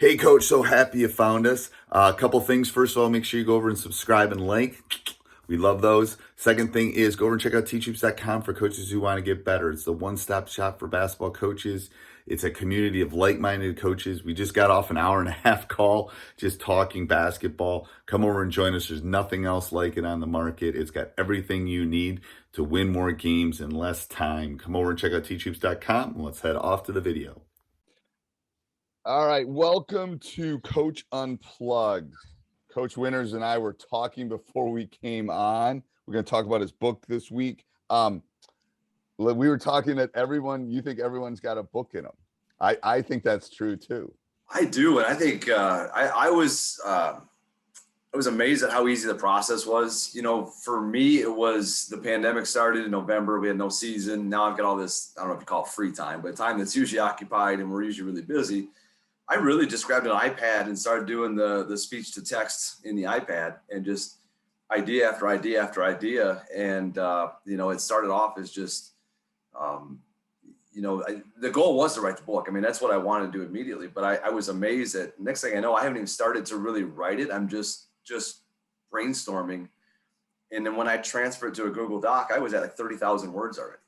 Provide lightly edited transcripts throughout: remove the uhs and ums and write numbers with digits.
Hey, Coach, so happy you found us. A couple things. First of all, make sure you go over and subscribe and like. We love those. Second thing is go over and check out teachhoops.com for coaches who want to get better. It's the one-stop shop for basketball coaches. It's a community of like-minded coaches. We just got off an hour and a half call just talking basketball. Come over and join us. There's nothing else like it on the market. It's got everything you need to win more games in less time. Come over and check out teachhoops.com, and let's head off to the video. All right, welcome to Coach Unplugged. Coach Winters and I were talking before we came on. We're going to talk about his book this week. We were talking that you think everyone's got a book in them. I think that's true too. I do, and I think I was amazed at how easy the process was. You know, for me, it was the pandemic started in November. We had no season. Now I've got all this, I don't know if you call it free time, but time that's usually occupied, and we're usually really busy. I really just grabbed an iPad and started doing the speech to text in the iPad and just idea after idea after idea. And, it started off as just, the goal was to write the book. I mean, that's what I wanted to do immediately, but I was amazed that next thing I know, I haven't even started to really write it. I'm just brainstorming. And then when I transferred to a Google Doc, I was at like 30,000 words already.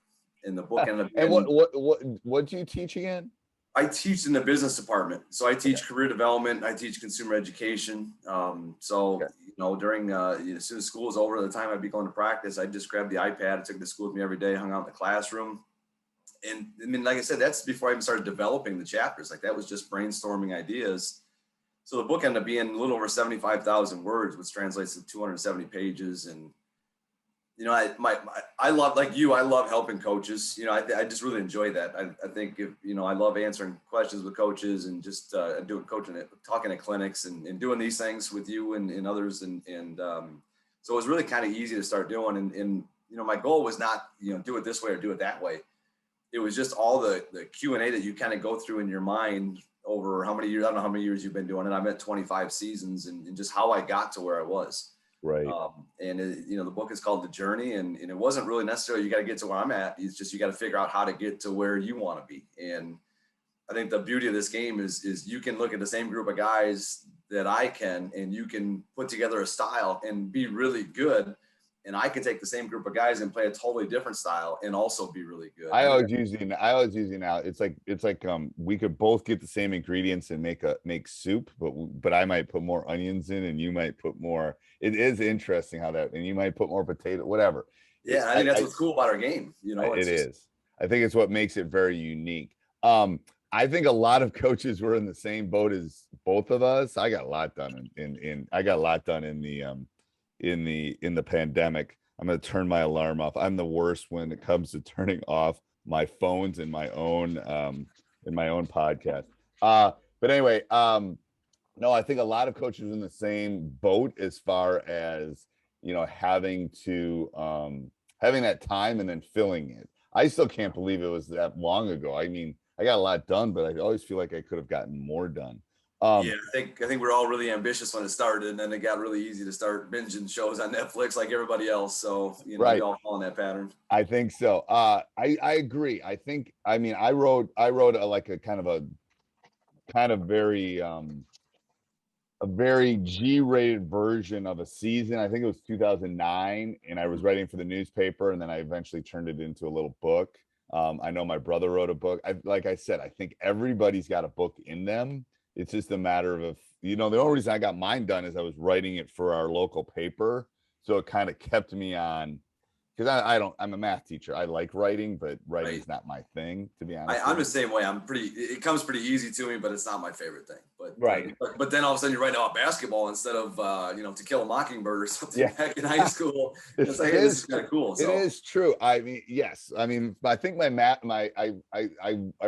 And the book ended up being, And what do you teach again? I teach in the business department. So I teach career development. I teach consumer education. During, as soon as school was over, the time I'd be going to practice, I'd just grab the iPad, took it to school with me every day, hung out in the classroom. And I mean, like I said, that's before I even started developing the chapters. Like that was just brainstorming ideas. So the book ended up being a little over 75,000 words, which translates to 270 pages. And I love, like you, I love helping coaches. I just really enjoy that. I think I love answering questions with coaches and just doing coaching, talking at clinics and doing these things with you and others. So it was really kind of easy to start doing. And my goal was not, do it this way or do it that way. It was just all the Q&A that you kind of go through in your mind over how many years, I don't know how many years you've been doing it. I'm at 25 seasons and just how I got to where I was. Right. The book is called The Journey, and it wasn't really necessarily you got to get to where I'm at. It's just you got to figure out how to get to where you want to be. And I think the beauty of this game is you can look at the same group of guys that I can, and you can put together a style and be really good. And I can take the same group of guys and play a totally different style and also be really good. I always use now. It's like we could both get the same ingredients and make soup, but I might put more onions in and you might put more. It is interesting how that, and you might put more potato, whatever. Yeah, I think that's what's cool about our game. It is. I think it's what makes it very unique. I think a lot of coaches were in the same boat as both of us. I got a lot done in the pandemic. I'm going to turn my alarm off. I'm the worst when it comes to turning off my phones in my own podcast. But anyway, no, I think a lot of coaches are in the same boat as far as, having that time and then filling it. I still can't believe it was that long ago. I mean, I got a lot done, but I always feel like I could have gotten more done. I think we're all really ambitious when it started, and then it got really easy to start binging shows on Netflix like everybody else. So right. We all fall in that pattern. I think so. I agree. I wrote a very G-rated version of a season. I think it was 2009, and I was writing for the newspaper, and then I eventually turned it into a little book. I know my brother wrote a book. Like I said, I think everybody's got a book in them. It's just a matter of, the only reason I got mine done is I was writing it for our local paper. So it kind of kept me on, because I'm a math teacher. I like writing, but writing is not my thing, to be honest. I'm the same way. It comes pretty easy to me, but it's not my favorite thing. But right. But then all of a sudden you're writing about basketball instead of To Kill a Mockingbird or something back in high school. It's like, hey, this is kind of cool. So. It is true. I mean, yes. I mean, I think I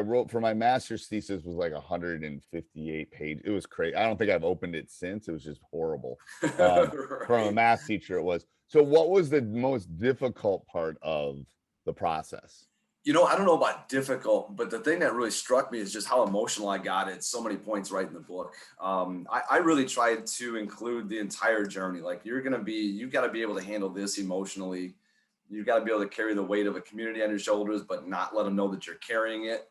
wrote for my master's thesis was like 158 pages. It was crazy. I don't think I've opened it since. It was just horrible. Right. From a math teacher, it was. So what was the most difficult part of the process? I don't know about difficult, but the thing that really struck me is just how emotional I got at so many points right in the book. I really tried to include the entire journey. Like you've got to be able to handle this emotionally. You've got to be able to carry the weight of a community on your shoulders, but not let them know that you're carrying it.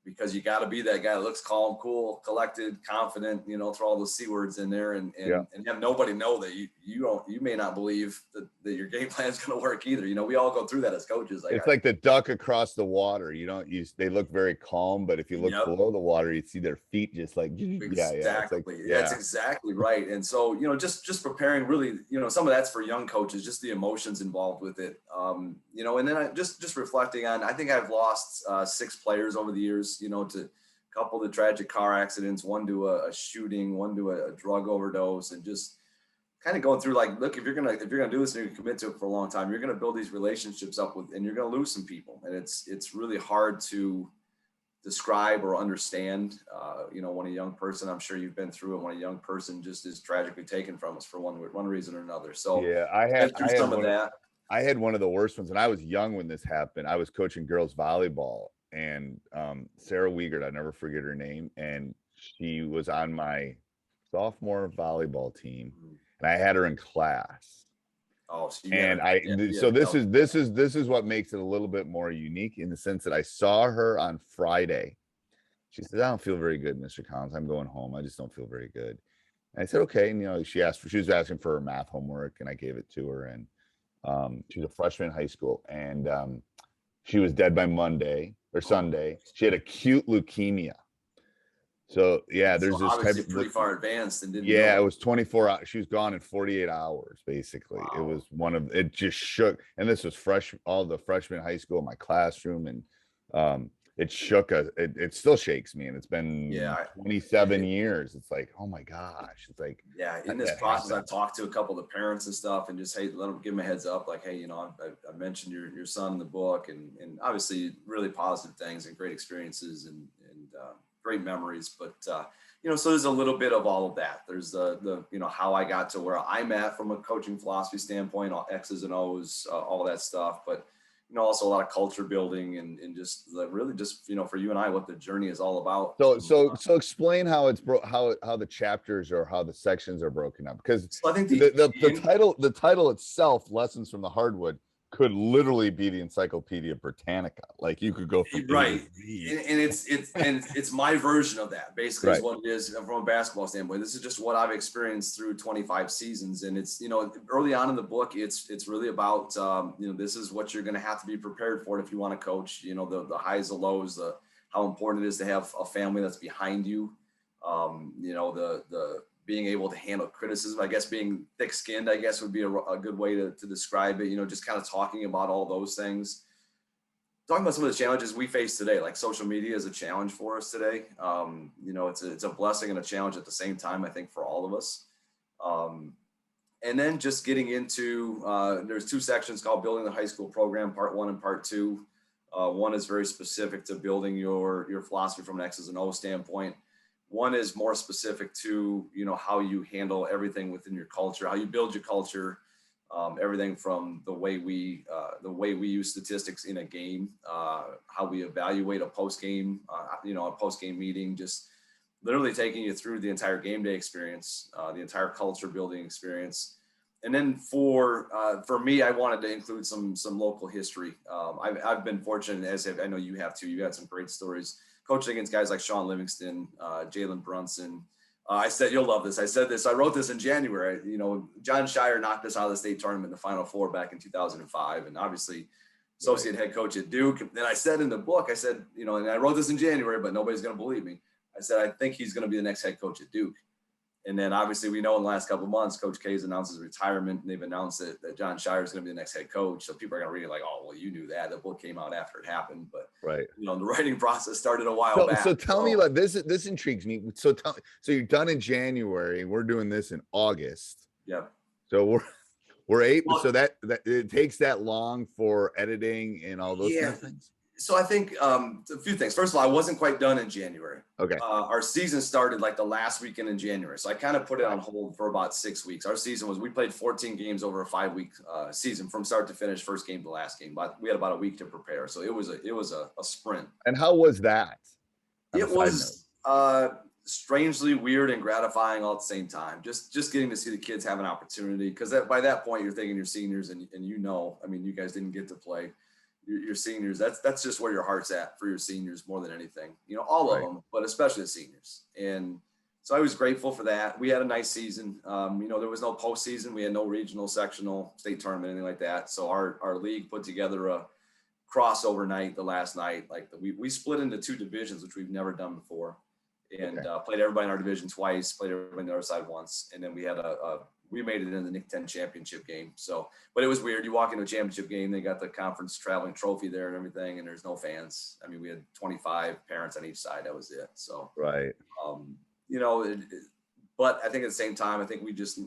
because you got to be that guy that looks calm, cool, collected, confident, you know, throw all those C words in there and have nobody know that you may not believe that your game plan is going to work either. You know, we all go through that as coaches. It's like the duck across the water. They look very calm, but if you look below the water, you see their feet just like, exactly. That's exactly right. And so, you know, just preparing really, you know, some of that's for young coaches, just the emotions involved with it. You know, and then I just reflecting on, I think I've lost 6 players over the years, you know, to a couple of the tragic car accidents, one to a shooting, one to a drug overdose, and just kind of going through like, look, if you're gonna do this and you commit to it for a long time, you're gonna build these relationships up with, and you're gonna lose some people, and it's really hard to describe or understand. You know, when a young person, I'm sure you've been through it, when a young person just is tragically taken from us for one reason or another. So yeah, I had one of the worst ones, and I was young when this happened. I was coaching girls volleyball, and Sarah Wiegert, I never forget her name, and she was on my sophomore volleyball team, and I had her in class. Oh, so this is what makes it a little bit more unique in the sense that I saw her on Friday. She said, "I don't feel very good, Mr. Collins. I'm going home. I just don't feel very good." And I said, "Okay." And, you know, she was asking for her math homework, and I gave it to her. And she's a freshman in high school, and she was dead by Monday or Sunday. She had acute leukemia. So yeah, there's this type of pretty far advanced, and it was 24 hours. She was gone in 48 hours, basically. Wow. It was it just shook. And this was all the freshmen in high school in my classroom, and it shook us. It still shakes me, and it's been 27 years. It's like, oh my gosh. It's like, in this process, I've talked to a couple of the parents and stuff, and just, hey, give them a heads up, like, hey, you know, I mentioned your son in the book, and obviously really positive things and great experiences and great memories, but you know, so there's a little bit of all of that. There's the you know, how I got to where I'm at from a coaching philosophy standpoint, all X's and O's, all that stuff, but you know, also a lot of culture building and just really just, you know, for you and I, what the journey is all about. So explain how it's how the chapters or how the sections are broken up, because I think the title itself, Lessons from the Hardwood, could literally be the Encyclopedia Britannica. Like, you could go from right, and it's my version of that. Basically, is what it is from a basketball standpoint. This is just what I've experienced through 25 seasons, and it's, you know, early on in the book, it's really about you know, this is what you're going to have to be prepared for if you want to coach. You know, the highs, the lows, how important it is to have a family that's behind you. You know, the being able to handle criticism, I guess being thick-skinned, I guess would be a good way to describe it. You know, just kind of talking about all those things. Talking about some of the challenges we face today, like social media is a challenge for us today. You know, it's a blessing and a challenge at the same time, I think, for all of us. And then just getting into, there's 2 sections called Building the High School Program, Part 1 and Part 2. One is very specific to building your philosophy from an X's and O's standpoint. One is more specific to, you know, how you handle everything within your culture, how you build your culture, everything from the way we use statistics in a game, how we evaluate a post-game, you know, a post-game meeting, just literally taking you through the entire game day experience, the entire culture building experience. And then for me, I wanted to include some local history. I've been fortunate, as I know you have too. You had some great stories coaching against guys like Sean Livingston, Jalen Brunson. I said, you'll love this. I wrote this in January. You know, John Shire knocked us out of the state tournament in the Final Four back in 2005. And obviously associate head coach at Duke. And I said in the book, I said, you know, and I wrote this in January, but nobody's going to believe me. I said, I think he's going to be the next head coach at Duke. And then obviously we know in the last couple of months, Coach K's announced his retirement, and they've announced that John Shire is going to be the next head coach. So people are going to read it like, oh, well, you knew that. The book came out after it happened. But, you know, the writing process started a while back. So tell me about this. This intrigues me. So you're done in January. We're doing this in August. Yep. So we're 8. So that it takes that long for editing and all those kind of things. So I think a few things. First of all, I wasn't quite done in January. Okay. Our season started like the last weekend in January. So I kind of put it on hold for about 6 weeks. Our season we played 14 games over a 5-week season from start to finish, first game to last game. But we had about a week to prepare. So it was a sprint. And how was that? It was strangely weird and gratifying all at the same time. Just getting to see the kids have an opportunity. Because by that point, you're thinking you're seniors and you know, I mean, you guys didn't get to play. your seniors, that's just where your heart's at for your seniors more than anything, all of them, but especially the seniors. And so I was grateful for that. We had a nice season. There was no postseason. We had no regional, sectional, state tournament, anything like that. So our league put together a crossover night the last night. Like we split into 2 divisions, which we've never done before, and played everybody in our division twice, played everybody on the other side once, and then we had we made it in the Nick 10 championship game. So, but it was weird. You walk into a championship game, they got the conference traveling trophy there and everything, and there's no fans. I mean, we had 25 parents on each side. That was it. So, right. But I think at the same time, I think you just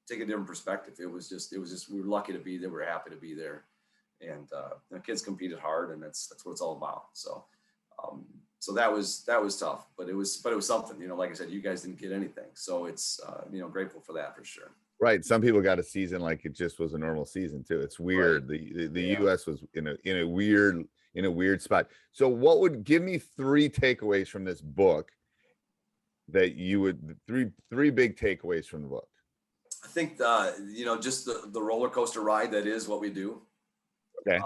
take a different perspective. It was just, we were lucky to be there. We were happy to be there. And the kids competed hard, and that's what it's all about. So, so that was tough, but it was something, like I said, you guys didn't get anything. So it's, grateful for that for sure. Right. Some people got a season like it just was a normal season too. It's weird. Right. The US was in a weird spot. So what would give me 3 takeaways from this book that you would, three big takeaways from the book? I think, just the roller coaster ride that is what we do. Okay.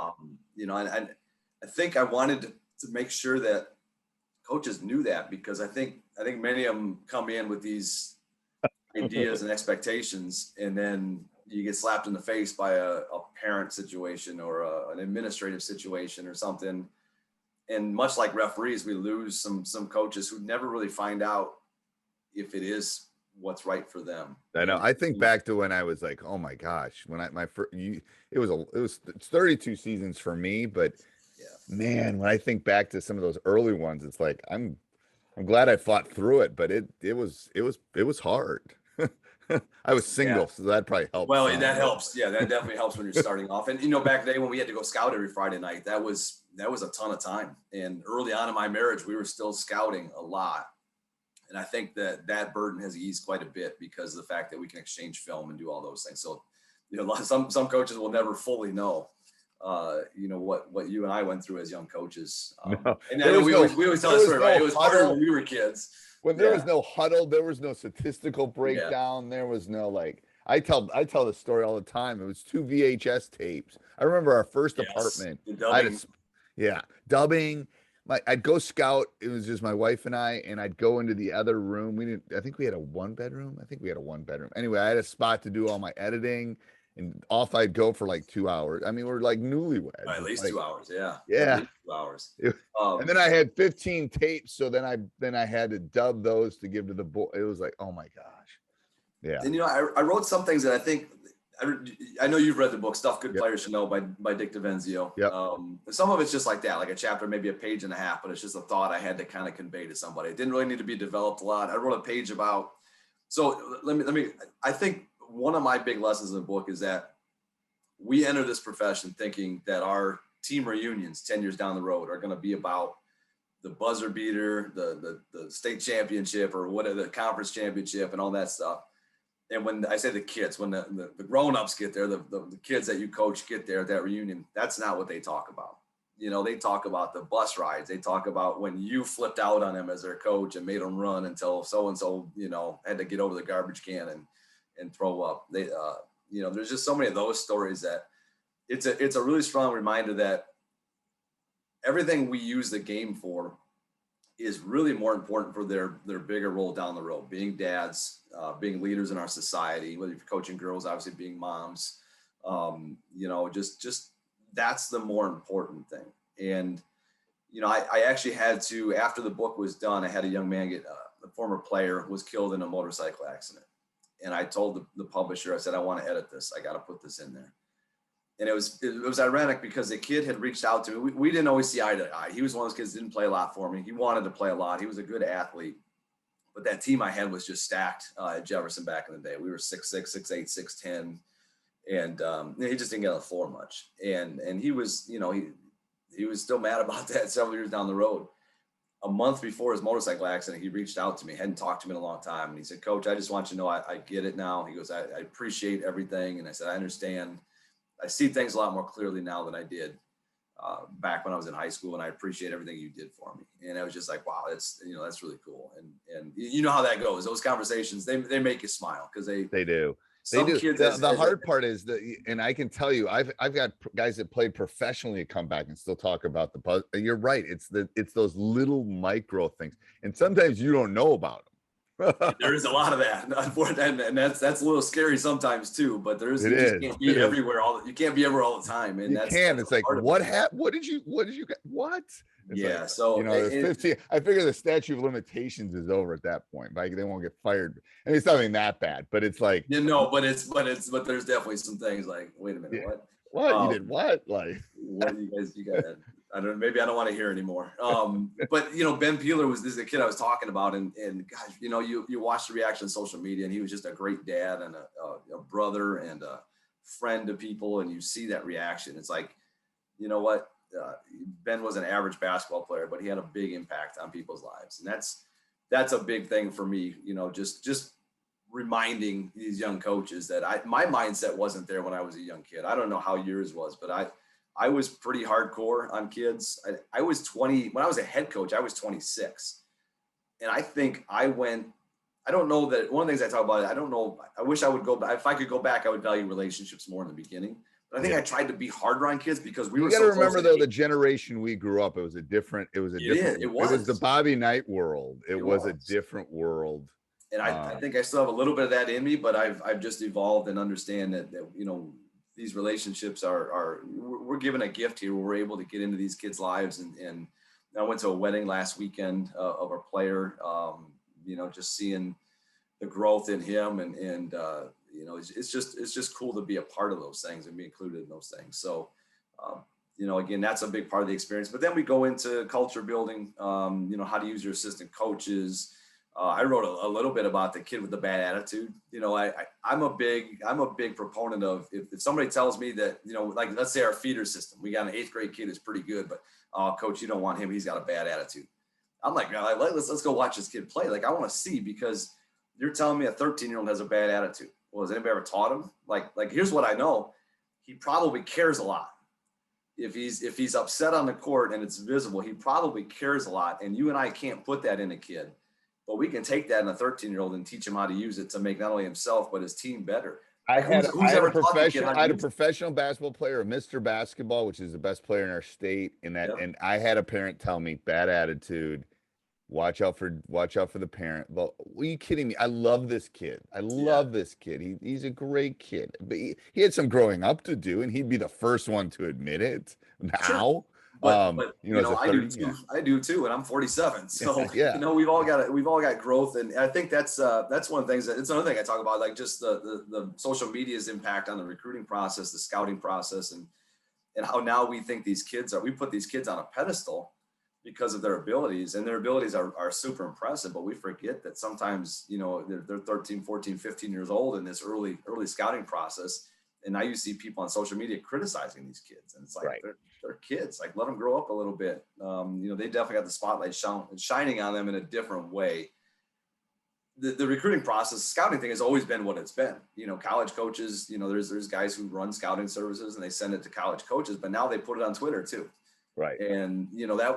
And I think I wanted to make sure that coaches knew that, because I think many of them come in with these ideas and expectations, and then you get slapped in the face by a parent situation or an administrative situation or something. And much like referees, we lose some coaches who never really find out if it is what's right for them. I know. I think back to when I was like, oh my gosh, when it was 32 seasons for me, but man, when I think back to some of those early ones, it's like, I'm glad I fought through it, but it was hard. I was single, so that probably helped. Well, that helps. Yeah, that definitely helps when you're starting off. And back then when we had to go scout every Friday night, that was a ton of time. And early on in my marriage, we were still scouting a lot. And I think that burden has eased quite a bit because of the fact that we can exchange film and do all those things. So, some coaches will never fully know, what you and I went through as young coaches. No, and I know we always tell the story, right? It was harder when we were kids. When there was no huddle, there was no statistical breakdown. There was no I tell the story all the time. It was 2 VHS tapes. I remember our first apartment. Dubbing. I'd go scout. It was just my wife and I, and I'd go into the other room. I think we had a 1-bedroom. Anyway, I had a spot to do all my editing, and off I'd go for like 2 hours. I mean, we're like newlyweds. At least 2 hours. Yeah. Yeah. 2 hours. And then I had 15 tapes. So then I had to dub those to give to the boy. It was like, oh my gosh. Yeah. And, I wrote some things that I think, I know you've read the book, Stuff Good Players Should Know by Dick DeVenzio. Yep. Some of it's just like that, like a chapter, maybe a page and a half, but it's just a thought I had to kind of convey to somebody. It didn't really need to be developed a lot. I wrote a page about, so I think one of my big lessons in the book is that we enter this profession thinking that our team reunions 10 years down the road are going to be about the buzzer beater, the state championship, or whatever, the conference championship and all that stuff. And when I say the kids, when the grown-ups get there, the kids that you coach get there at that reunion, that's not what they talk about. They talk about the bus rides. They talk about when you flipped out on them as their coach and made them run until so-and-so, had to get over the garbage can and throw up. They, there's just so many of those stories that it's a really strong reminder that everything we use the game for is really more important for their bigger role down the road, being dads, being leaders in our society, whether you're coaching girls, obviously being moms, just that's the more important thing. And, I actually had to, after the book was done, I had a young man a former player was killed in a motorcycle accident. And I told the publisher, I said, I want to edit this. I got to put this in there. And it was ironic because the kid had reached out to me. We didn't always see eye to eye. He was one of those kids that didn't play a lot for me. He wanted to play a lot. He was a good athlete. But that team I had was just stacked at Jefferson back in the day. We were 6'6", 6'8", 6'10". And he just didn't get on the floor much. And he was, he was still mad about that several years down the road. A month before his motorcycle accident, he reached out to me, hadn't talked to me in a long time. And he said, Coach, I just want you to know I get it now. He goes, I appreciate everything. And I said, I understand. I see things a lot more clearly now than I did back when I was in high school, and I appreciate everything you did for me. And I was just like, wow, that's really cool. And you know how that goes. Those conversations, they make you smile because they do. They some do. kids, The hard part is that, and I can tell you, I've got guys that played professionally come back and still talk about the buzz. You're right. It's those little micro things, and sometimes you don't know about them. there is a lot of that, and that's a little scary sometimes too. But you just can't be everywhere you can't be everywhere all the time, and that's it's like, what happened? What did you get? What? It's yeah. like, So there's 15. I figure the statute of limitations is over at that point. Like they won't get fired. I mean, it's nothing that bad, but it's like, but there's definitely some things like, wait a minute, what? What you did? What? Like, what do you got? I don't. Maybe I don't want to hear anymore. But Ben Peeler this is the kid I was talking about, and gosh, you watch the reaction on social media, and he was just a great dad and a brother and a friend to people, and you see that reaction. It's like, you know what? Ben was an average basketball player, but he had a big impact on people's lives, and that's a big thing for me. Just reminding these young coaches that my mindset wasn't there when I was a young kid. I don't know how yours was, but I was pretty hardcore on kids. I was 20 when I was a head coach. I was 26, and I think I don't know that one of the things I talk about. I don't know. I wish I would go back. If I could go back, I would value relationships more in the beginning. But I think I tried to be harder on kids because we were. You got to remember though, the generation we grew up, it was the Bobby Knight world. It was a different world. And I think I still have a little bit of that in me, but I've just evolved and understand that these relationships we're given a gift here where we're able to get into these kids' lives. And I went to a wedding last weekend of our player, just seeing the growth in him and it's just cool to be a part of those things and be included in those things. So, again, that's a big part of the experience, but then we go into culture building, how to use your assistant coaches. I wrote a little bit about the kid with the bad attitude. I'm a big proponent of if somebody tells me that, like let's say our feeder system, we got an 8th grade kid who's pretty good, but coach, you don't want him. He's got a bad attitude. I'm like, let's go watch this kid play. Like I want to see, because you're telling me a 13-year-old has a bad attitude. Well, has anybody ever taught him? Like here's what I know. He probably cares a lot. If he's upset on the court and it's visible, he probably cares a lot. And you and I can't put that in a kid. But we can take that in a 13-year-old and teach him how to use it to make not only himself, but his team better. I had a professional basketball player, Mr. Basketball, which is the best player in our state. And I had a parent tell me, bad attitude, watch out for the parent. Well, are you kidding me? I love this kid. This kid. He's a great kid. But he had some growing up to do, and he'd be the first one to admit it now. Sure. But I do too, and I'm 47. So we've all got growth, and I think that's one of the things it's another thing I talk about, like just the social media's impact on the recruiting process, the scouting process, and how now we think we put these kids on a pedestal because of their abilities, and their abilities are super impressive, but we forget that sometimes they're 13, 14, 15 years old in this early scouting process. And now you see people on social media criticizing these kids, and it's like they're kids. Like, let them grow up a little bit. They definitely got the spotlight shining on them in a different way. The recruiting process, scouting thing has always been what it's been. College coaches. There's guys who run scouting services and they send it to college coaches, but now they put it on Twitter too. Right. And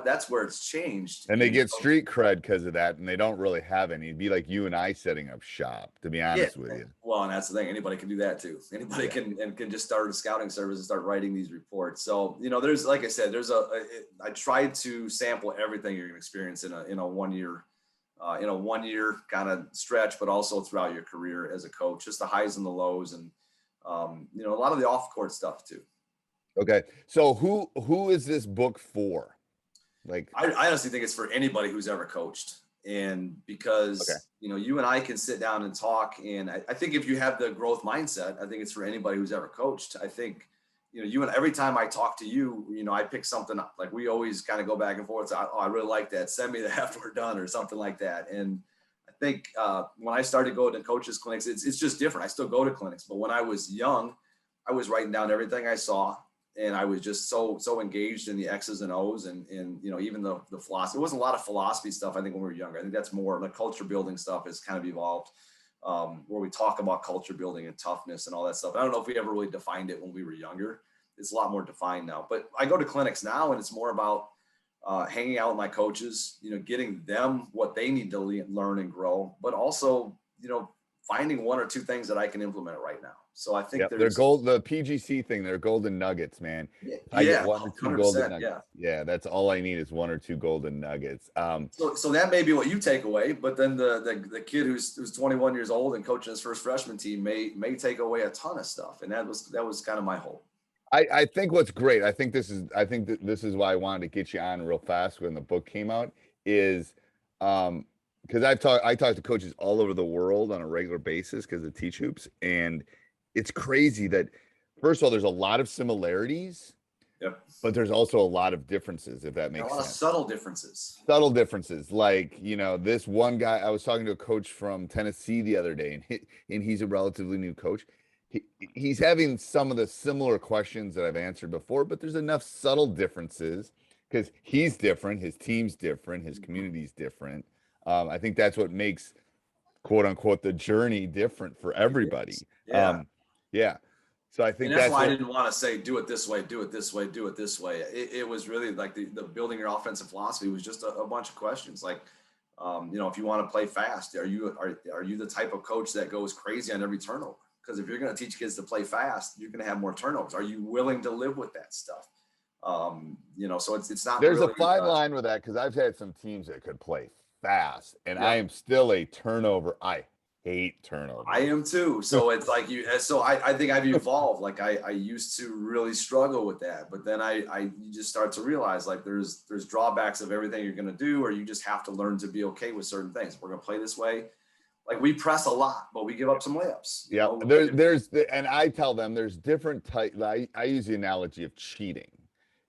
that's where it's changed. And they get street cred because of that, and they don't really have any. It'd be like you and I setting up shop, to be honest with you. Well, and that's the thing. Anybody can do that too. Anybody can just start a scouting service and start writing these reports. So, there's, like I said, I tried to sample everything you're gonna experience in a 1 year kind of stretch, but also throughout your career as a coach, just the highs and the lows, and a lot of the off court stuff too. Okay. So who is this book for? Like, I honestly think it's for anybody who's ever coached. And because, you and I can sit down and talk. And I think if you have the growth mindset, I think it's for anybody who's ever coached. I think, you and every time I talk to you, I pick something up. Like, we always kind of go back and forth. So, I really like that. Send me that after we're done or something like that. And I think when I started going to coaches clinics, it's just different. I still go to clinics, but when I was young, I was writing down everything I saw. And I was just so engaged in the X's and O's and even the philosophy. It wasn't a lot of philosophy stuff, I think, when we were younger. I think that's more the culture building stuff has kind of evolved, where we talk about culture building and toughness and all that stuff. I don't know if we ever really defined it when we were younger. It's a lot more defined now. But I go to clinics now, and it's more about hanging out with my coaches, getting them what they need to learn and grow, but also, finding one or two things that I can implement right now. So I think Yep, they're the PGC thing, they're golden nuggets, man. If I get 1 or 2 golden nuggets, yeah, that's all I need is 1 or 2 golden nuggets. So that may be what you take away, but then the kid who's 21 years old and coaching his first freshman team may take away a ton of stuff, and that was kind of my hope. I think what's great, I think this is why I wanted to get you on real fast when the book came out, is because I talk to coaches all over the world on a regular basis because of Teach Hoops, and it's crazy that, first of all, there's a lot of similarities, but there's also a lot of differences, if that makes sense. A lot of subtle differences. Like, this one guy, I was talking to a coach from Tennessee the other day, and he's a relatively new coach. He's having some of the similar questions that I've answered before, but there's enough subtle differences because he's different, his team's different, his community's different. I think that's what makes, quote unquote, the journey different for everybody. Yeah. So I think that's why I didn't want to say, do it this way, do it this way, do it this way. It was really like the building your offensive philosophy was just a bunch of questions. Like, if you want to play fast, are you the type of coach that goes crazy on every turnover? Because if you're going to teach kids to play fast, you're going to have more turnovers. Are you willing to live with that stuff? So it's not. There's really a fine line with that, because I've had some teams that could play fast, and I am still a turnover. I hate turnover. I am too. So it's like I think I've evolved. Like I used to really struggle with that, but then you just start to realize like there's drawbacks of everything you're going to do, or you just have to learn to be okay with certain things. We're going to play this way. Like we press a lot, but we give up some layups. Yeah, and I tell them there's different types. I use the analogy of cheating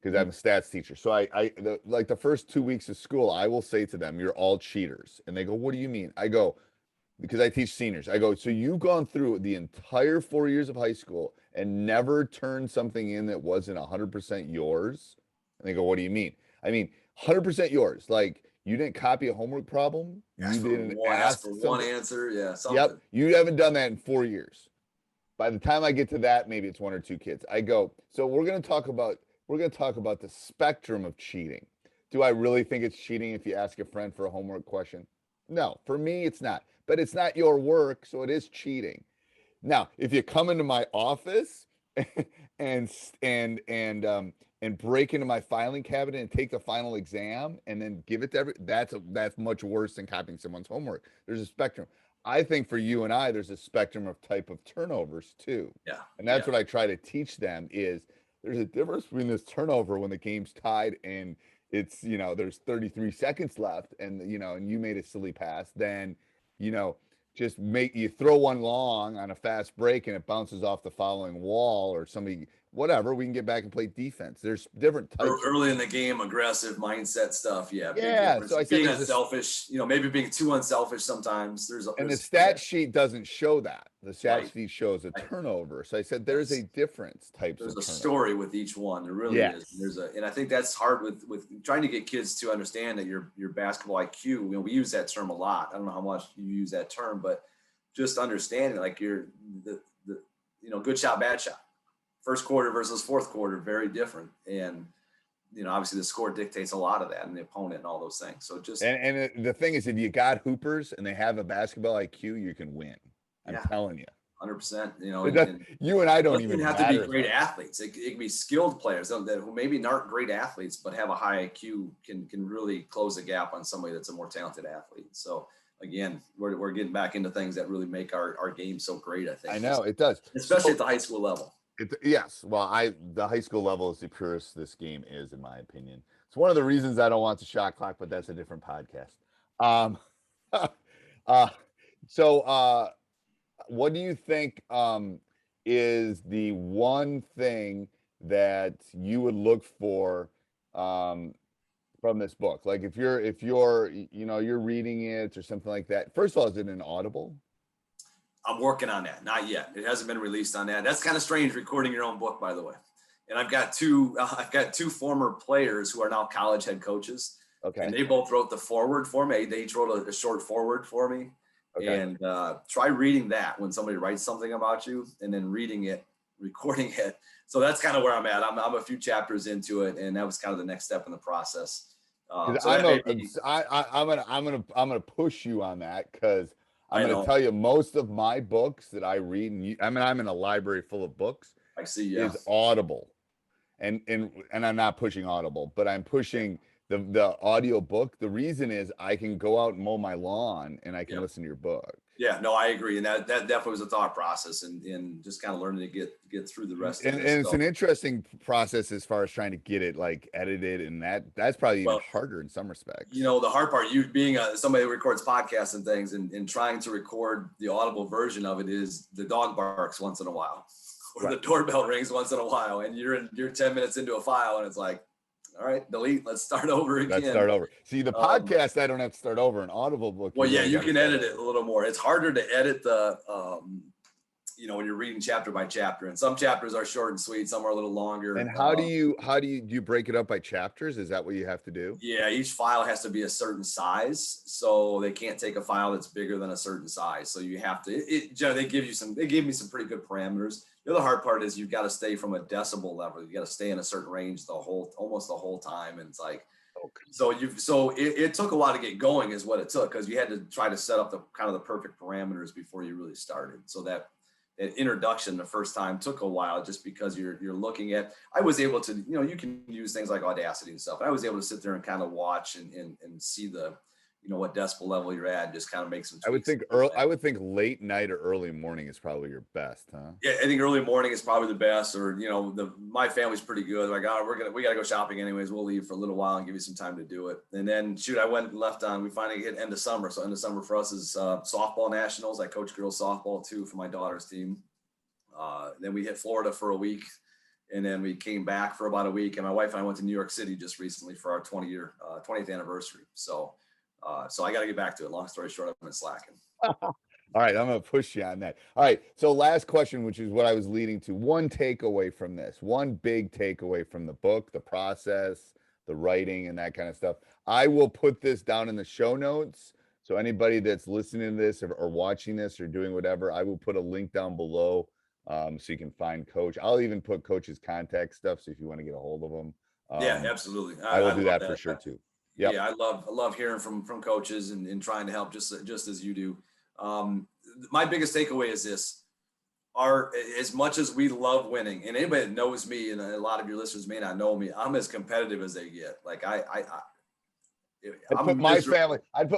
because I'm a stats teacher. So like the first 2 weeks of school, I will say to them, "You're all cheaters," and they go, "What do you mean?" I go, because I teach seniors. I go, "So you've gone through the entire 4 years of high school and never turned something in that wasn't 100% yours?" And they go, "What do you mean?" I mean, 100% yours. Like, you didn't copy a homework problem. You didn't ask for one answer. Yeah. Something. Yep. You haven't done that in 4 years. By the time I get to that, maybe it's 1 or 2 kids. I go, so we're going to talk about the spectrum of cheating. Do I really think it's cheating if you ask a friend for a homework question? No, for me, it's not. But it's not your work, so it is cheating. Now, if you come into my office and break into my filing cabinet and take the final exam and then give it to that's much worse than copying someone's homework. There's a spectrum. I think for you and I, there's a spectrum of type of turnovers too. Yeah. And that's what I try to teach them is there's a difference between this turnover when the game's tied and it's, there's 33 seconds left and, and you made a silly pass, then, just you throw one long on a fast break and it bounces off the following wall or somebody, whatever, we can get back and play defense. There's different types. Early in the game, aggressive mindset stuff. Yeah. Yeah. So I being unselfish, maybe being too unselfish sometimes. And the stat sheet doesn't show that. The stat sheet shows a turnover. So I said there's a difference There's a story with each one. There really is. And I think that's hard with trying to get kids to understand that your basketball IQ, we use that term a lot. I don't know how much you use that term, but just understanding like the good shot, bad shot. First quarter versus fourth quarter, very different. And, obviously the score dictates a lot of that and the opponent and all those things. So just. And the thing is, if you got hoopers and they have a basketball IQ, you can win. I'm telling you. 100%. You and I don't even have to be great athletes. It can be skilled players who maybe aren't great athletes, but have a high IQ can really close the gap on somebody that's a more talented athlete. So, again, we're getting back into things that really make our game so great, I think. I know, it does. Especially at the high school level. Yes. Well, the high school level is the purest this game is, in my opinion. It's one of the reasons I don't want the shot clock, but that's a different podcast. So what do you think is the one thing that you would look for from this book? Like if you're you're reading it or something like that. First of all, is it an Audible? I'm working on that. Not yet. It hasn't been released on that. That's kind of strange recording your own book, by the way. And I've got two former players who are now college head coaches. Okay. And they both wrote the foreword for me. They each wrote a short foreword for me. Okay. And try reading that when somebody writes something about you and then reading it, recording it. So that's kind of where I'm at. I'm a few chapters into it, and that was kind of the next step in the process. I'm gonna push you on that because I'm going to tell you, most of my books that I read, and I'm in a library full of books, I see, is Audible. And I'm not pushing Audible, but I'm pushing the audio book. The reason is I can go out and mow my lawn and I can listen to your book. Yeah, no, I agree. And that definitely was a thought process, and just kind of learning to get through the rest of it. And it's an interesting process as far as trying to get it like edited, and that's probably even harder in some respects. You know, the hard part, you being somebody who records podcasts and things, and trying to record the audible version of it, is the dog barks once in a while, or the doorbell rings once in a while, and you're 10 minutes into a file, and it's like, all right, delete. Let's start over again. Let's start over. See, the podcast, I don't have to start over. An Audible book. Well, yeah, you can edit it a little more. It's harder to edit the, when you're reading chapter by chapter, and some chapters are short and sweet, some are a little longer. And how do you break it up by chapters? Is that what you have to do? Yeah, each file has to be a certain size, so they can't take a file that's bigger than a certain size. So you have to. They gave me some pretty good parameters. The other hard part is you've got to stay from a decibel level. You got to stay in a certain range almost the whole time. And it's like, it took a while to get going is what it took, because you had to try to set up the perfect parameters before you really started. So that introduction the first time took a while, just because you're looking at, I was able to, you can use things like Audacity and stuff. I was able to sit there and kind of watch and see the, what decibel level you're at, and just kind of make some tweaks. I would think late night or early morning is probably your best, huh? Yeah, I think early morning is probably the best. Or my family's pretty good. Like, we gotta go shopping anyways. We'll leave for a little while and give you some time to do it. And then I went and left on. We finally hit end of summer. So end of summer for us is softball nationals. I coach girls softball too for my daughter's team. Then we hit Florida for a week, and then we came back for about a week. And my wife and I went to New York City just recently for our 20th anniversary. So I got to get back to it. Long story short, I've been slacking. All right, I'm going to push you on that. All right, so last question, which is what I was leading to. One takeaway from this, one big takeaway from the book, the process, the writing, and that kind of stuff. I will put this down in the show notes. So anybody that's listening to this or watching this or doing whatever, I will put a link down below so you can find Coach. I'll even put Coach's contact stuff, so if you want to get a hold of him. Yeah, absolutely. I will do that for sure too. Yep. Yeah, I love hearing from coaches and trying to help just as you do. My biggest takeaway is this: as much as we love winning, and anybody that knows me, and a lot of your listeners may not know me, I'm as competitive as they get. Like I'd put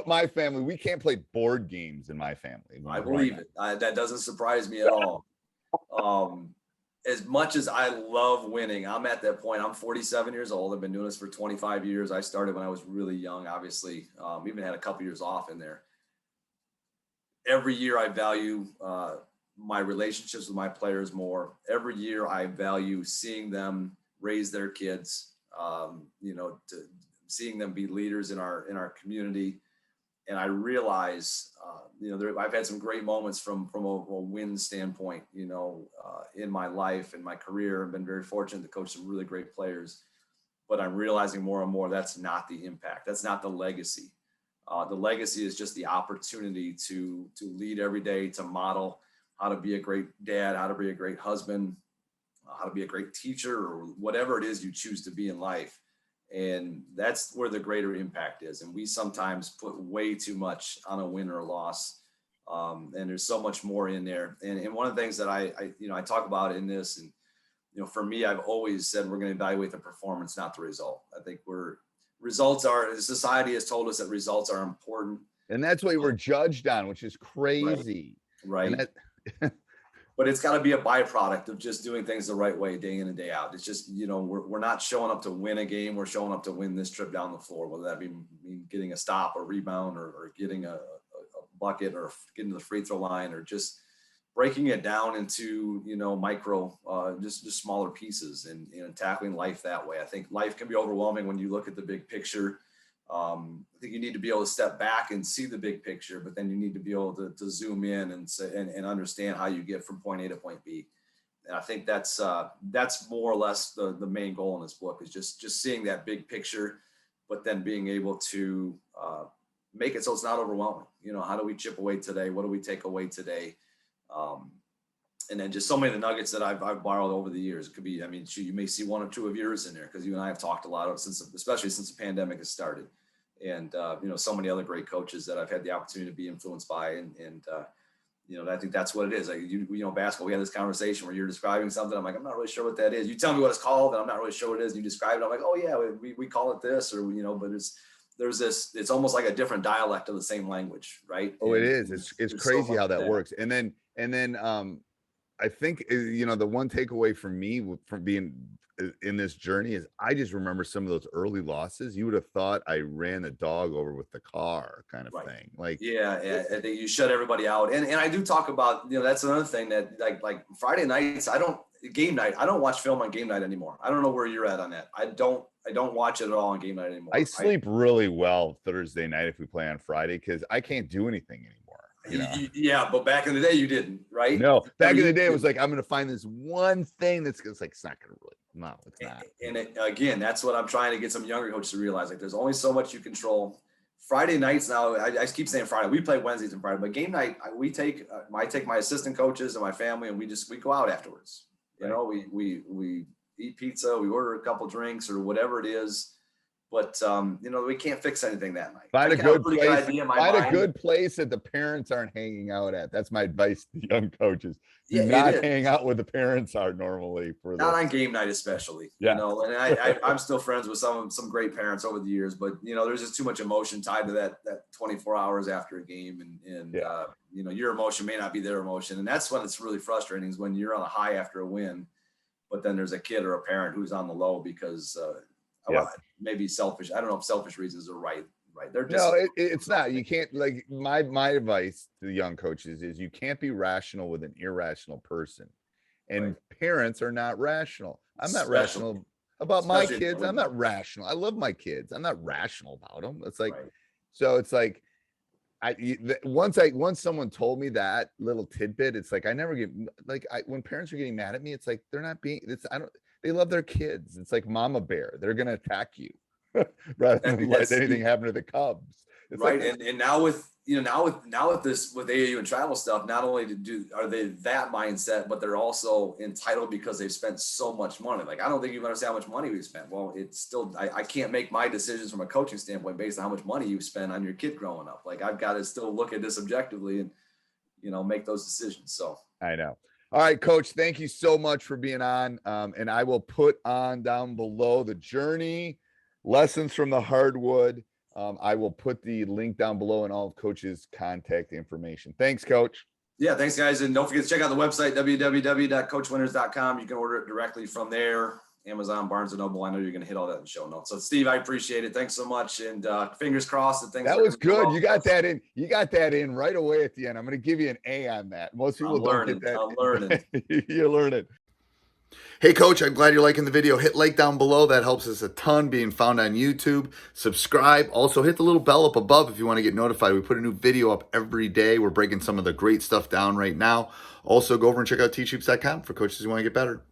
my family. We can't play board games in my family. I believe it. That doesn't surprise me at all. As much as I love winning, I'm at that point. I'm 47 years old. I've been doing this for 25 years. I started when I was really young, obviously. Even had a couple years off in there. Every year I value my relationships with my players more. Every year I value seeing them raise their kids, seeing them be leaders in our community. And I realize, I've had some great moments from a win standpoint, in my life and my career. I've been very fortunate to coach some really great players, but I'm realizing more and more that's not the impact. That's not the legacy. The legacy is just the opportunity to lead every day, to model how to be a great dad, how to be a great husband, how to be a great teacher, or whatever it is you choose to be in life. And that's where the greater impact is. And we sometimes put way too much on a win or a loss. And there's so much more in there. And one of the things that I talk about in this, and, for me, I've always said we're going to evaluate the performance, not the result. I think society has told us that results are important. And that's what we're judged on, which is crazy. Right. But it's got to be a byproduct of just doing things the right way, day in and day out. It's just, we're not showing up to win a game. We're showing up to win this trip down the floor, whether that be getting a stop or rebound or getting a bucket or getting to the free throw line, or just breaking it down into, micro, just smaller pieces and tackling life that way. I think life can be overwhelming when you look at the big picture. I think you need to be able to step back and see the big picture, but then you need to be able to zoom in and understand how you get from point A to point B. And I think that's more or less the main goal in this book, is just seeing that big picture, but then being able to make it so it's not overwhelming. How do we chip away today? What do we take away today? And then just so many of the nuggets that I've borrowed over the years. It could be, you may see one or two of yours in there, because you and I have talked a lot of especially since the pandemic has started. and so many other great coaches that I've had the opportunity to be influenced by, and I think that's what it is. Like basketball, we had this conversation where you're describing something. I'm like, I'm not really sure what that is. You tell me what it's called, and I'm not really sure what it is. You describe it. I'm like, oh yeah, we call it this, or but there's this. It's almost like a different dialect of the same language, right? Oh, and, it is. It's crazy so how that works. And then I think the one takeaway for me from being in this journey is I just remember some of those early losses. You would have thought I ran the dog over with the car, kind of thing. Like, yeah, I think you shut everybody out. And I do talk about, that's another thing that like Friday nights, game night, I don't watch film on game night anymore. I don't know where you're at on that. I don't watch it at all on game night anymore. I sleep really well Thursday night if we play on Friday because I can't do anything anymore. Yeah, but back in the day you didn't, right? No, back in the day it was like, I'm going to find this one thing it's like, it's not going to really, no, it's not. And again, that's what I'm trying to get some younger coaches to realize. Like, there's only so much you control. Friday nights now, I keep saying Friday. We play Wednesdays and Friday, but game night, I take my assistant coaches and my family, and we go out afterwards. We eat pizza, we order a couple drinks or whatever it is. But we can't fix anything that night. Find a good place that the parents aren't hanging out at. That's my advice to young coaches. Do not hang out where the parents are normally not on game night, especially. Yeah. And I'm still friends with some great parents over the years, but there's just too much emotion tied to that 24 hours after a game, and your emotion may not be their emotion, and that's when it's really frustrating, is when you're on a high after a win, but then there's a kid or a parent who's on the low because maybe selfish. I don't know if selfish reasons are right. They're just it's not. You can't, like, my advice to the young coaches is you can't be rational with an irrational person, and parents are not rational. I'm not rational about my kids. I'm not rational. I love my kids. I'm not rational about them. It's like, so it's like, once someone told me that little tidbit, it's like, I never get, like, when parents are getting mad at me, it's like, they're not being, they love their kids. It's like mama bear. They're going to attack you rather than let anything happen to the cubs. It's right. Like, and now with AAU and travel stuff, not only are they that mindset, but they're also entitled because they've spent so much money. Like, I don't think you understand how much money we've spent. Well, it's still, I can't make my decisions from a coaching standpoint based on how much money you've spent on your kid growing up. Like, I've got to still look at this objectively and, make those decisions. So I know. All right, Coach, thank you so much for being on. And I will put on down below the journey, lessons from the Hardwood. I will put the link down below and all of Coach's contact information. Thanks, Coach. Yeah, thanks, guys. And don't forget to check out the website, www.coachwinners.com. You can order it directly from there. Amazon, Barnes & Noble. I know you're going to hit all that in the show notes. So, Steve, I appreciate it. Thanks so much. And fingers crossed that things. That was good. You got that in. You got that in right away at the end. I'm going to give you an A on that. Most people don't get that. I'm learning. You learn it. Hey, Coach, I'm glad you're liking the video. Hit like down below. That helps us a ton, being found on YouTube. Subscribe. Also, hit the little bell up above if you want to get notified. We put a new video up every day. We're breaking some of the great stuff down right now. Also, go over and check out teachhoops.com for coaches who want to get better.